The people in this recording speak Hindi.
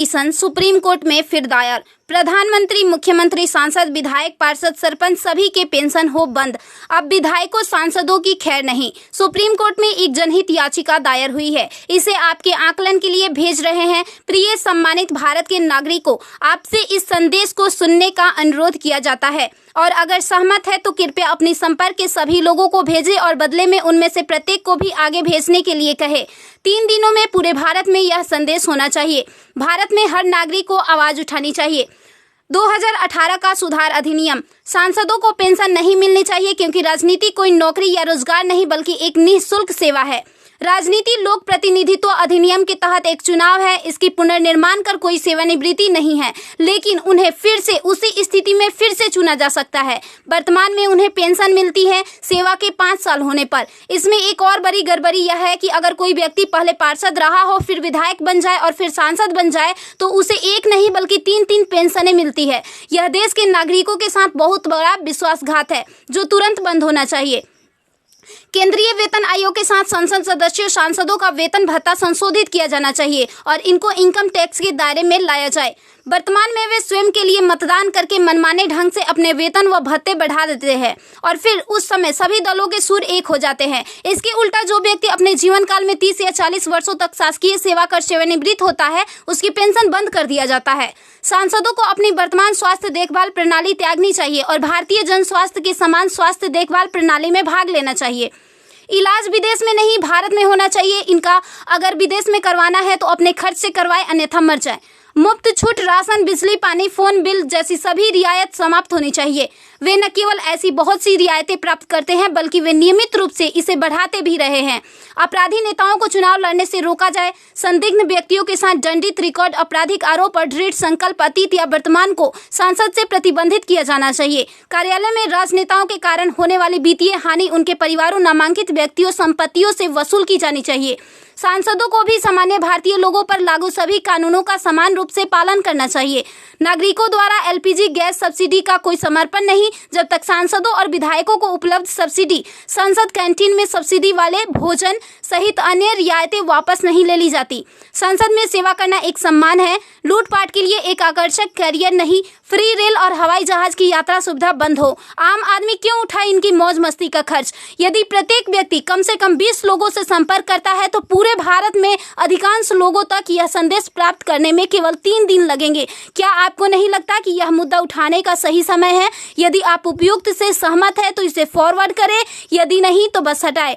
पिटीशन सुप्रीम कोर्ट में फिर दायर। प्रधानमंत्री, मुख्यमंत्री, सांसद, विधायक, पार्षद, सरपंच सभी के पेंशन हो बंद। अब विधायकों, सांसदों की खैर नहीं। सुप्रीम कोर्ट में एक जनहित याचिका दायर हुई है। इसे आपके आकलन के लिए भेज रहे हैं। प्रिय सम्मानित भारत के नागरिकों, आपसे इस संदेश को सुनने का अनुरोध किया जाता है और अगर सहमत है तो कृपया अपनी संपर्क के सभी लोगों को भेजें और बदले में उनमें से प्रत्येक को भी आगे भेजने के लिए कहें। 3 दिनों में पूरे भारत में यह संदेश होना चाहिए। भारत में हर नागरिक को आवाज उठानी चाहिए। 2018 का सुधार अधिनियम। सांसदों को पेंशन नहीं मिलनी चाहिए क्योंकि राजनीति कोई नौकरी या रोजगार नहीं बल्कि एक निःशुल्क सेवा है। राजनीति लोक प्रतिनिधित्व अधिनियम के तहत एक चुनाव है। इसकी पुनर्निर्माण कर कोई सेवानिवृत्ति नहीं है, लेकिन उन्हें फिर से उसी स्थिति में फिर से चुना जा सकता है। वर्तमान में उन्हें पेंशन मिलती है सेवा के 5 साल होने पर। इसमें एक और बड़ी गड़बड़ी यह है कि अगर कोई व्यक्ति पहले पार्षद रहा हो, फिर विधायक बन जाए और फिर सांसद बन जाए तो उसे एक नहीं बल्कि 3-3 पेंशनें मिलती है। यह देश के नागरिकों के साथ बहुत बड़ा विश्वासघात है जो तुरंत बंद होना चाहिए। केंद्रीय वेतन आयोग के साथ संसद सदस्यों, सांसदों का वेतन भत्ता संशोधित किया जाना चाहिए और इनको इनकम टैक्स के दायरे में लाया जाए। वर्तमान में वे स्वयं के लिए मतदान करके मनमाने ढंग से अपने वेतन व भत्ते बढ़ा देते हैं और फिर उस समय सभी दलों के सुर एक हो जाते हैं। इसके उल्टा जो व्यक्ति अपने जीवन काल में 30 या 40 वर्षों तक शासकीय सेवा कर सेवानिवृत्त होता है, उसकी पेंशन बंद कर दिया जाता है। सांसदों को अपनी वर्तमान स्वास्थ्य देखभाल प्रणाली त्यागनी चाहिए और भारतीय जन स्वास्थ्य के समान स्वास्थ्य देखभाल प्रणाली में भाग लेना चाहिए। इलाज विदेश में नहीं, भारत में होना चाहिए। इनका अगर विदेश में करवाना है तो अपने खर्च से करवाए, अन्यथा मर जाए। मुफ्त छूट राशन, बिजली, पानी, फोन बिल जैसी सभी रियायत समाप्त होनी चाहिए। वे न केवल ऐसी बहुत सी रियायतें प्राप्त करते हैं बल्कि वे नियमित रूप से इसे बढ़ाते भी रहे हैं। अपराधी नेताओं को चुनाव लड़ने से रोका जाए। संदिग्ध व्यक्तियों के साथ दंडित रिकॉर्ड, आपराधिक आरोप और दृढ़ संकल्प अतीत या वर्तमान को सांसद से प्रतिबंधित किया जाना चाहिए। कार्यालय में राजनेताओं के कारण होने वाली वित्तीय हानि उनके परिवारों, नामांकित व्यक्तियों, संपत्तियों से वसूल की जानी चाहिए। सांसदों को भी सामान्य भारतीय लोगों पर लागू सभी कानूनों का समान रूप से पालन करना चाहिए। नागरिकों द्वारा एलपीजी गैस सब्सिडी का कोई समर्पण नहीं जब तक सांसदों और विधायकों को उपलब्ध सब्सिडी, संसद कैंटीन में सब्सिडी वाले भोजन सहित अन्य रियायतें वापस नहीं ले ली जाती। संसद में सेवा करना एक सम्मान है, लूटपाट के लिए एक आकर्षक करियर नहीं। फ्री रेल और हवाई जहाज की यात्रा सुविधा बंद हो। आम आदमी क्यों उठाए इनकी मौज मस्ती का खर्च? यदि प्रत्येक व्यक्ति कम से कम 20 लोगों से संपर्क करता है तो पूरे भारत में अधिकांश लोगों तक यह संदेश प्राप्त करने में केवल 3 दिन लगेंगे। क्या आपको नहीं लगता कि यह मुद्दा उठाने का सही समय है? यदि आप उपयुक्त से सहमत है तो इसे फॉरवर्ड करें, यदि नहीं तो बस हटाएं।